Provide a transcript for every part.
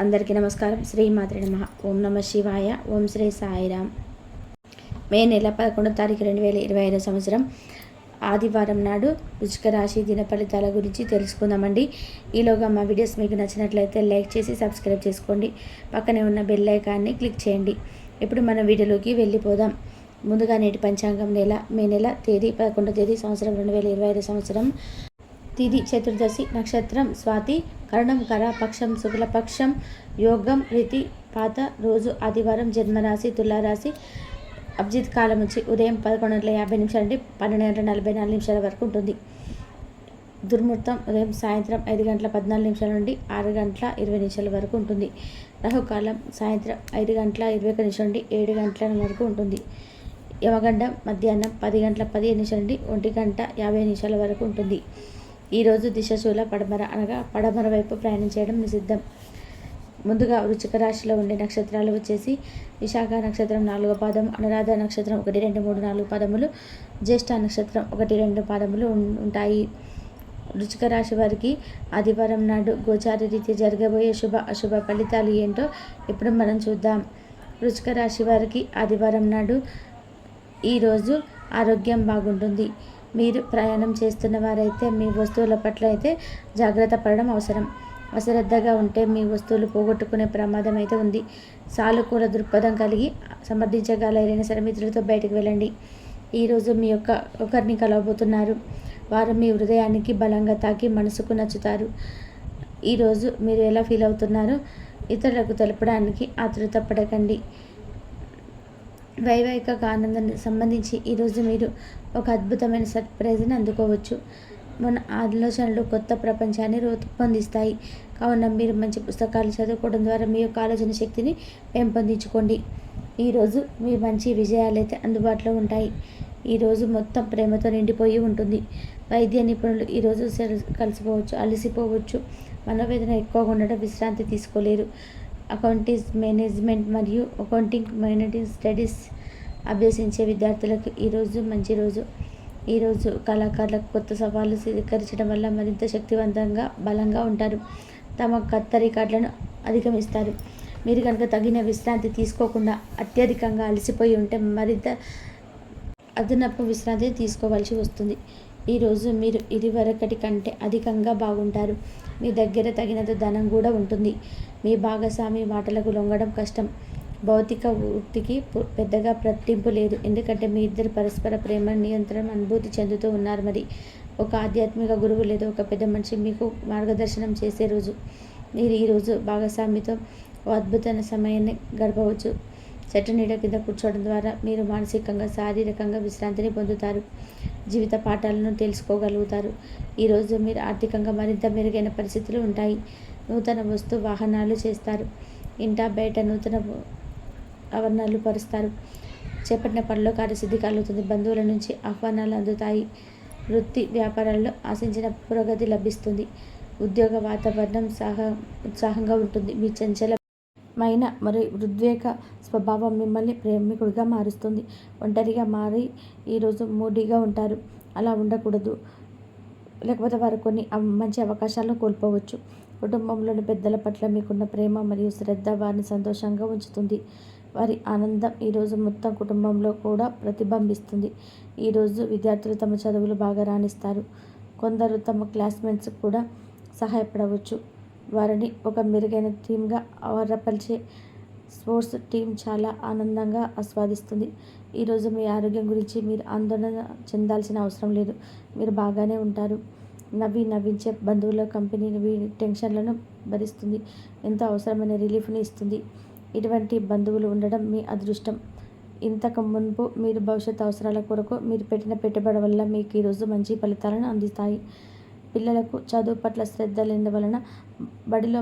అందరికీ నమస్కారం. శ్రీమాత్రే నమః. ఓం నమ శివాయ. ఓం శ్రీ సాయిరామ్. మే నెల 11వ తారీఖు 2025 సంవత్సరం ఆదివారం నాడు వృశ్చిక రాశి దిన ఫలితాల గురించి తెలుసుకుందామండి. ఈలోగా మా వీడియోస్ మీకు నచ్చినట్లయితే లైక్ చేసి సబ్స్క్రైబ్ చేసుకోండి. పక్కనే ఉన్న బెల్ ఐకాన్ని క్లిక్ చేయండి. ఇప్పుడు మన వీడియోలోకి వెళ్ళిపోదాం. ముందుగా నేటి పంచాంగం మే నెల తేదీ 11వ తేదీ సంవత్సరం 2025 సంవత్సరం. తిథి చతుర్దశి, నక్షత్రం స్వాతి, కరణం కర, పక్షం శుక్లపక్షం, యోగం రీతి పాత, రోజు ఆదివారం, జన్మరాశి తులారాశి. అభిజిత్ కాలం వచ్చి ఉదయం 11:50 నుండి 12:44 వరకు ఉంటుంది. దుర్ముహూర్తం ఉదయం సాయంత్రం 5:14 నుండి 6:20 వరకు ఉంటుంది. రాహుకాలం సాయంత్రం 5:21 నుండి 7 వరకు ఉంటుంది. యమగండం మధ్యాహ్నం 10:15 నుండి 1:50 వరకు ఉంటుంది. ఈరోజు దిశశూల పడమర అనగా పడమర వైపు ప్రయాణం చేయడం నిషిద్ధం. ముందుగా వృశ్చిక రాశిలో ఉండే నక్షత్రాలు వచ్చేసి విశాఖ నక్షత్రం 4వ పాదం, అనురాధ నక్షత్రం 1, 2, 3, 4 పాదములు, జ్యేష్ఠ నక్షత్రం 1, 2 పాదములు ఉంటాయి. వృశ్చిక రాశి వారికి ఆదివారం నాడు గోచార రీతి జరగబోయే శుభ అశుభ ఫలితాలు ఏంటో ఇప్పుడు మనం చూద్దాం. వృశ్చిక రాశి వారికి ఆదివారం నాడు ఈరోజు ఆరోగ్యం బాగుంటుంది. మీరు ప్రయాణం చేస్తున్న వారైతే మీ వస్తువుల పట్ల అయితే జాగ్రత్త పడడం అవసరం. అశ్రద్ధగా ఉంటే మీ వస్తువులు పోగొట్టుకునే ప్రమాదం అయితే ఉంది. సానుకూల దృక్పథం కలిగి సమర్థించగలరైన సరే మిత్రులతో బయటకు వెళ్ళండి. ఈరోజు మీ ఒకరిని కలవబోతున్నారు. వారు మీ హృదయానికి బలంగా తాకి మనసుకు నచ్చుతారు. ఈరోజు మీరు ఎలా ఫీల్ అవుతున్నారో ఇతరులకు తెలపడానికి ఆతృత పడకండి. వైవాహిక ఆనందానికి సంబంధించి ఈరోజు మీరు ఒక అద్భుతమైన సర్ప్రైజ్ని అందుకోవచ్చు. మన ఆలోచనలు కొత్త ప్రపంచాన్ని రూపొందిస్తాయి. కావున మీరు మంచి పుస్తకాలు చదువుకోవడం ద్వారా మీ యొక్క ఆలోచన శక్తిని పెంపొందించుకోండి. ఈరోజు మీ మంచి విజయాలు అయితే అందుబాటులో ఉంటాయి. ఈరోజు మొత్తం ప్రేమతో నిండిపోయి ఉంటుంది. వైద్య నిపుణులు ఈరోజు కలిసిపోవచ్చు, అలసిపోవచ్చు. మనోవేదన ఎక్కువగా ఉండడం, విశ్రాంతి తీసుకోలేరు. అకౌంటింగ్ మేనేజ్మెంట్ మరియు అకౌంటింగ్ మేనేజ్మెంట్ స్టడీస్ అభ్యసించే విద్యార్థులకు ఈరోజు మంచి రోజు. ఈరోజు కళాకారులకు కొత్త సవాళ్లు స్వీకరించడం వల్ల మరింత శక్తివంతంగా బలంగా ఉంటారు. తమ రికార్డులను అధిగమిస్తారు. మీరు కనుక తగిన విశ్రాంతి తీసుకోకుండా అత్యధికంగా అలసిపోయి ఉంటే మరింత అదనపు విశ్రాంతి తీసుకోవాల్సి వస్తుంది. ఈరోజు మీరు ఇదివరకటి కంటే అధికంగా బాగుంటారు. మీ దగ్గర తగినంత ధనం కూడా ఉంటుంది. మీ భాగస్వామి మాటలకు లొంగడం కష్టం. భౌతిక వృత్తికి పెద్దగా పట్టింపు లేదు. ఎందుకంటే మీ ఇద్దరు పరస్పర ప్రేమ నియంత్రణ అనుభూతి చెందుతూ ఉన్నారు. మరి ఒక ఆధ్యాత్మిక గురువు లేదా ఒక పెద్ద మనిషి మీకు మార్గదర్శనం చేసే రోజు. మీరు ఈరోజు భాగస్వామితో ఓ అద్భుతమైన సమయాన్ని గడపవచ్చు. చెట్టు నీడ కింద కూర్చోవడం ద్వారా మీరు మానసికంగా శారీరకంగా విశ్రాంతిని పొందుతారు. జీవిత పాఠాలను తెలుసుకోగలుగుతారు. ఈరోజు మీరు ఆర్థికంగా మరింత మెరుగైన పరిస్థితులు ఉంటాయి. నూతన వాహనాలు చేస్తారు. ఇంట బయట నూతన ఆవరణాలు పరుస్తారు. చేపట్టిన పనిలో కార్యసిద్ధి కలుగుతుంది. బంధువుల నుంచి ఆహ్వానాలు అందుతాయి. వృత్తి వ్యాపారాల్లో ఆశించిన పురోగతి లభిస్తుంది. ఉద్యోగ వాతావరణం ఉత్సాహంగా ఉంటుంది. మీ చంచలమైన మరియు ఉద్వేగ స్వభావం మిమ్మల్ని ప్రేమికుడిగా మారుస్తుంది. ఒంటరిగా మారి ఈరోజు మూడీగా ఉంటారు. అలా ఉండకూడదు. లేకపోతే వారు కొన్ని మంచి అవకాశాలను కోల్పోవచ్చు. కుటుంబంలోని పెద్దల పట్ల మీకున్న ప్రేమ మరియు శ్రద్ధ వారిని సంతోషంగా ఉంచుతుంది. వారి ఆనందం ఈరోజు మొత్తం కుటుంబంలో కూడా ప్రతిబింబిస్తుంది. ఈరోజు విద్యార్థులు తమ చదువులు బాగా రాణిస్తారు. కొందరు తమ క్లాస్మేట్స్ కూడా సహాయపడవచ్చు. వారిని ఒక మెరుగైన టీమ్గా ఆవరపరిచే స్పోర్ట్స్ టీం చాలా ఆనందంగా ఆస్వాదిస్తుంది. ఈరోజు మీ ఆరోగ్యం గురించి మీరు ఆందోళన చెందాల్సిన అవసరం లేదు. మీరు బాగానే ఉంటారు. నవ్వించే బంధువుల కంపెనీ టెన్షన్లను భరిస్తుంది. ఎంతో అవసరమైన రిలీఫ్ని ఇస్తుంది. ఇటువంటి బంధువులు ఉండడం మీ అదృష్టం. ఇంతకు మున్పు మీరు భవిష్యత్ అవసరాల కొరకు మీరు పెట్టిన పెట్టుబడి వల్ల మీకు ఈరోజు మంచి ఫలితాలను అందిస్తాయి. పిల్లలకు చదువు పట్ల శ్రద్ధ లేని వలన బడిలో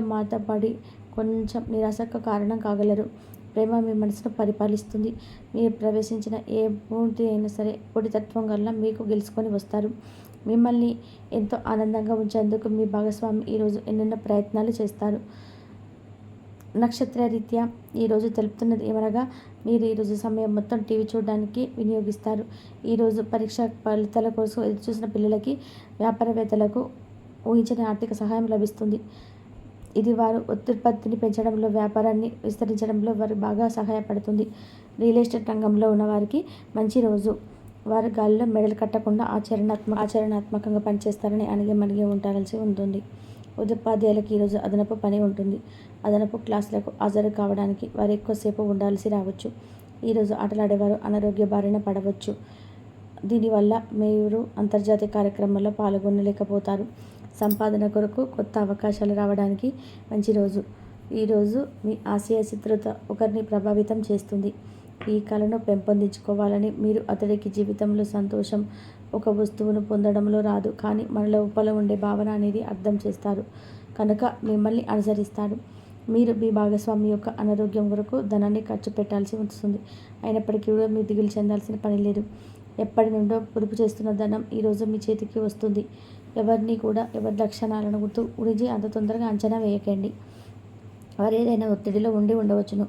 పడి కొంచెం నిరాశకు కారణం కాగలరు. ప్రేమ మీ మనసును పరిపాలిస్తుంది. మీరు ప్రవేశించిన ఏ పూర్తి అయినా సరే పొడితత్వం వల్ల మీకు గెలుచుకొని వస్తారు. మిమ్మల్ని ఎంతో ఆనందంగా ఉంచేందుకు మీ భాగస్వామి ఈరోజు ఎన్నెన్నో ప్రయత్నాలు చేస్తారు. నక్షత్ర రీత్యా ఈరోజు తెలుపుతున్నది ఏమనగా మీరు ఈరోజు సమయం మొత్తం టీవీ చూడడానికి వినియోగిస్తారు. ఈరోజు పరీక్ష ఫలితాల కోసం ఎదురుచూసిన పిల్లలకి, వ్యాపారవేత్తలకు ఊహించని ఆర్థిక సహాయం లభిస్తుంది. ఇది వారు ఉత్పత్తిని పెంచడంలో, వ్యాపారాన్ని విస్తరించడంలో వారు బాగా సహాయపడుతుంది. రియల్ ఎస్టేట్ రంగంలో ఉన్నవారికి మంచి రోజు. వారు గాలిలో మెడలు కట్టకుండా ఆచరణాత్మకంగా పనిచేస్తారని అణిగి ఉండాల్సి ఉంటుంది. ఉపాధ్యాయులకు ఈరోజు అదనపు పని ఉంటుంది. అదనపు క్లాసులకు హాజరు కావడానికి వారు ఎక్కువసేపు ఉండాల్సి రావచ్చు. ఈరోజు ఆటలాడేవారు అనారోగ్య బారిన పడవచ్చు. దీనివల్ల మీరు అంతర్జాతీయ కార్యక్రమాల్లో పాల్గొనలేకపోతారు. సంపాదన కొరకు కొత్త అవకాశాలు రావడానికి మంచి రోజు. ఈరోజు మీ ఆశయ చిత్రత ఒకరిని ప్రభావితం చేస్తుంది. ఈ కళను పెంపొందించుకోవాలని మీరు అతడికి జీవితంలో సంతోషం ఒక వస్తువును పొందడంలో రాదు, కానీ మన లోపల ఉండే భావన అనేది అర్థం చేస్తారు కనుక మిమ్మల్ని అనుసరిస్తాడు. మీరు మీ భాగస్వామి యొక్క అనారోగ్యం కొరకు ధనాన్ని ఖర్చు పెట్టాల్సి వస్తుంది. అయినప్పటికీ కూడా మీరు దిగులు చెందాల్సిన పని లేదు. ఎప్పటి నుండో పొదుపు చేస్తున్న ధనం ఈరోజు మీ చేతికి వస్తుంది. ఎవరిని కూడా ఎవరి లక్షణాలను గురించి అంత తొందరగా అంచనా వేయకండి. వారు ఏదైనా ఒత్తిడిలో ఉండవచ్చును.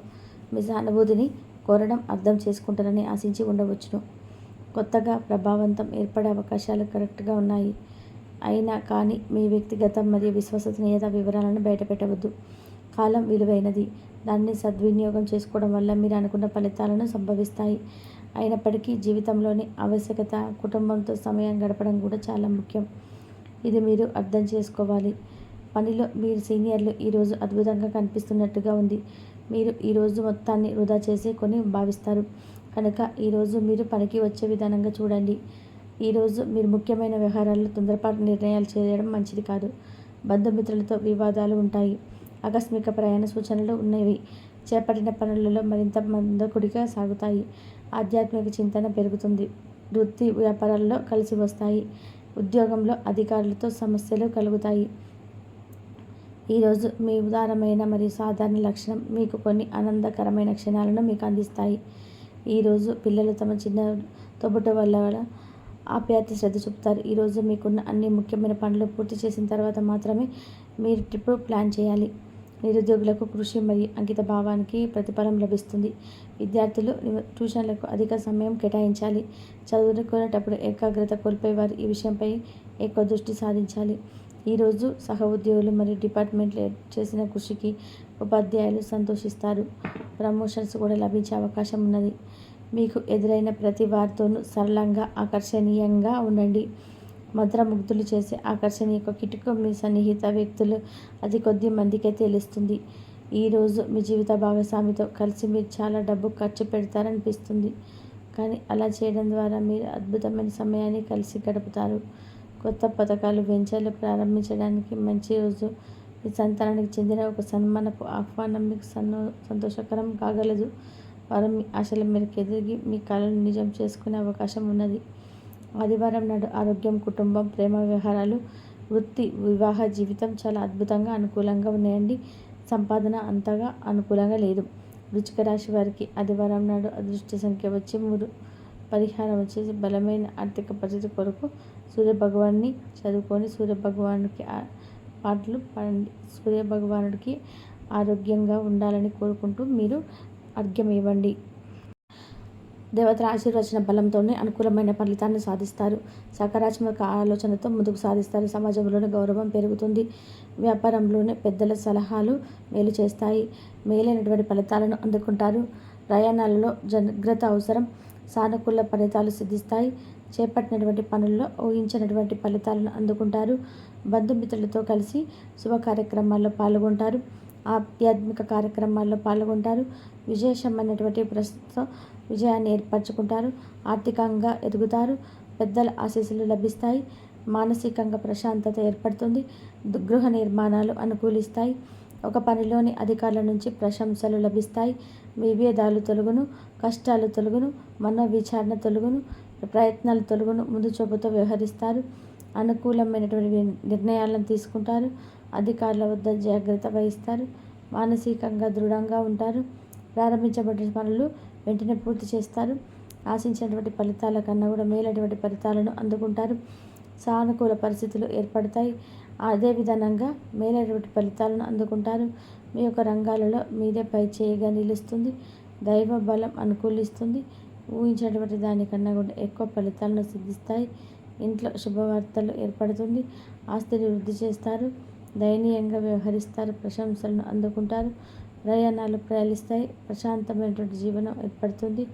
మీ సానుభూతిని కోరడం అర్థం చేసుకుంటారని ఆశించి ఉండవచ్చును. కొత్తగా ప్రభావంతం ఏర్పడే అవకాశాలు కరెక్ట్గా ఉన్నాయి. అయినా కానీ మీ వ్యక్తిగత మరియు విశ్వసనీయత వివరాలను బయటపెట్టవద్దు. కాలం విలువైనది. దాన్ని సద్వినియోగం చేసుకోవడం వల్ల మీరు అనుకున్న ఫలితాలను సంభవిస్తాయి. అయినప్పటికీ జీవితంలోని ఆవశ్యకత కుటుంబంతో సమయం గడపడం కూడా చాలా ముఖ్యం. ఇది మీరు అర్థం చేసుకోవాలి. పనిలో మీరు సీనియర్లు ఈరోజు అద్భుతంగా కనిపిస్తున్నట్టుగా ఉంది. మీరు ఈరోజు మొత్తాన్ని వృధా చేసి కొని భావిస్తారు కనుక ఈరోజు మీరు పనికి వచ్చే విధానంగా చూడండి. ఈరోజు మీరు ముఖ్యమైన వ్యవహారాల్లో తొందరపాటు నిర్ణయాలు చేయడం మంచిది కాదు. బంధుమిత్రులతో వివాదాలు ఉంటాయి. ఆకస్మిక ప్రయాణ సూచనలు ఉన్నవి. చేపట్టిన పనులలో మరింత మందకొడిగా సాగుతాయి. ఆధ్యాత్మిక చింతన పెరుగుతుంది. వృత్తి వ్యాపారాల్లో కలిసి వస్తాయి. ఉద్యోగంలో అధికారులతో సమస్యలు కలుగుతాయి. ఈరోజు మీ ఉదారమైన మరియు సాధారణ లక్షణం మీకు కొన్ని ఆనందకరమైన క్షణాలను మీకు అందిస్తాయి. ఈరోజు పిల్లలు తమ చిన్న తోబుట్టు వల్ల ఆప్యాయత శ్రద్ధ చూపుతారు. ఈరోజు మీకున్న అన్ని ముఖ్యమైన పనులు పూర్తి చేసిన తర్వాత మాత్రమే మీరు ట్రిప్ ప్లాన్ చేయాలి. నిరుద్యోగులకు కృషి మరియు అంకిత భావానికి ప్రతిఫలం లభిస్తుంది. విద్యార్థులు ట్యూషన్లకు అధిక సమయం కేటాయించాలి. చదువుకునేటప్పుడు ఏకాగ్రత కోల్పోయేవారు ఈ విషయంపై ఎక్కువ దృష్టి సారించాలి. ఈరోజు సహ ఉద్యోగులు మరియు డిపార్ట్మెంట్లు చేసిన కృషికి ఉపాధ్యాయులు సంతోషిస్తారు. ప్రమోషన్స్ కూడా లభించే అవకాశం ఉన్నది. మీకు ఎదురైన ప్రతి వారితోనూ సరళంగా ఆకర్షణీయంగా ఉండండి. మంత్రముగ్ధులు చేసే ఆకర్షణీయ కిటుకు మీ సన్నిహిత వ్యక్తులు అతి కొద్ది మందికే తెలుస్తుంది. ఈరోజు మీ జీవిత భాగస్వామితో కలిసి మీరు చాలా డబ్బు ఖర్చు పెడతారనిపిస్తుంది, కానీ అలా చేయడం ద్వారా మీరు అద్భుతమైన సమయాన్ని కలిసి గడుపుతారు. కొత్త పథకాలు వెంచర్లు ప్రారంభించడానికి మంచి రోజు. మీ సంతానానికి చెందిన ఒక సన్మానపు ఆహ్వానం మీకు సంతోషకరం కాగలదు. వారు మీ ఆశల మేరకు ఎదిగి మీ కళను నిజం చేసుకునే అవకాశం ఉన్నది. ఆదివారం నాడు ఆరోగ్యం, కుటుంబం, ప్రేమ వ్యవహారాలు, వృత్తి, వివాహ జీవితం చాలా అద్భుతంగా అనుకూలంగా ఉన్నాయండి. సంపాదన అంతగా అనుకూలంగా లేదు. వృశ్చిక రాశి వారికి ఆదివారం నాడు అదృష్ట సంఖ్య వచ్చి 3. పరిహారం వచ్చేసి బలమైన ఆర్థిక పరిస్థితి కొరకు సూర్యభగవాన్ని చదువుకొని సూర్యభగవానుడికి పాటలు పాడండి. సూర్యభగవానుడికి ఆరోగ్యంగా ఉండాలని కోరుకుంటూ మీరు అర్ఘ్యం ఇవ్వండి. దేవతల ఆశీర్వచన బలంతోనే అనుకూలమైన ఫలితాన్ని సాధిస్తారు. సకారాత్మక ఆలోచనతో ముందుకు సాధిస్తారు. సమాజంలోని గౌరవం పెరుగుతుంది. వ్యాపారంలోని పెద్దల సలహాలు మేలు చేస్తాయి. మేలైనటువంటి ఫలితాలను అందుకుంటారు. ప్రయాణాలలో జాగ్రత్త అవసరం. సానుకూల ఫలితాలు సిద్ధిస్తాయి. చేపట్టినటువంటి పనుల్లో ఊహించినటువంటి ఫలితాలను అందుకుంటారు. బంధుమిత్రులతో కలిసి శుభ కార్యక్రమాల్లో పాల్గొంటారు. ఆధ్యాత్మిక కార్యక్రమాల్లో పాల్గొంటారు. విశేషమైనటువంటి ప్రస్తుతం విజయాన్ని ఏర్పరచుకుంటారు. ఆర్థికంగా ఎదుగుతారు. పెద్దల ఆశీస్సులు లభిస్తాయి. మానసికంగా ప్రశాంతత ఏర్పడుతుంది. గృహ నిర్మాణాలు అనుకూలిస్తాయి. ఒక పనిలోని అధికారుల నుంచి ప్రశంసలు లభిస్తాయి. విభేదాలు తొలగును. కష్టాలు తొలగును. మనోవిచారణ తొలగును. ప్రయత్నాలు తొలగును. ముందు చూపుతో వ్యవహరిస్తారు. అనుకూలమైనటువంటి నిర్ణయాలను తీసుకుంటారు. అధికారుల వద్ద జాగ్రత్త వహిస్తారు. మానసికంగా దృఢంగా ఉంటారు. ప్రారంభించబడిన పనులు వెంటనే పూర్తి చేస్తారు. ఆశించినటువంటి ఫలితాల కన్నా కూడా మేలైనటువంటి ఫలితాలను అందుకుంటారు. సానుకూల పరిస్థితులు ఏర్పడతాయి. అదే విధానంగా మేలైనటువంటి ఫలితాలను అందుకుంటారు. మీ యొక్క రంగాలలో మీదే పై చేయిగా నిలుస్తుంది. దైవ బలం అనుకూలిస్తుంది. ఊహించినటువంటి దానికన్నా కూడా ఎక్కువ ఫలితాలను సిద్ధిస్తాయి. ఇంట్లో శుభవార్తలు ఏర్పడుతుంది. ఆస్తిని వృద్ధి చేస్తారు. దయనీయంగా వ్యవహరిస్తారు. ప్రశంసలను అందుకుంటారు. ప్రయాణాలు ప్రయాణిస్తాయి. ప్రశాంతమైనటువంటి జీవనం ఏర్పడుతుంది.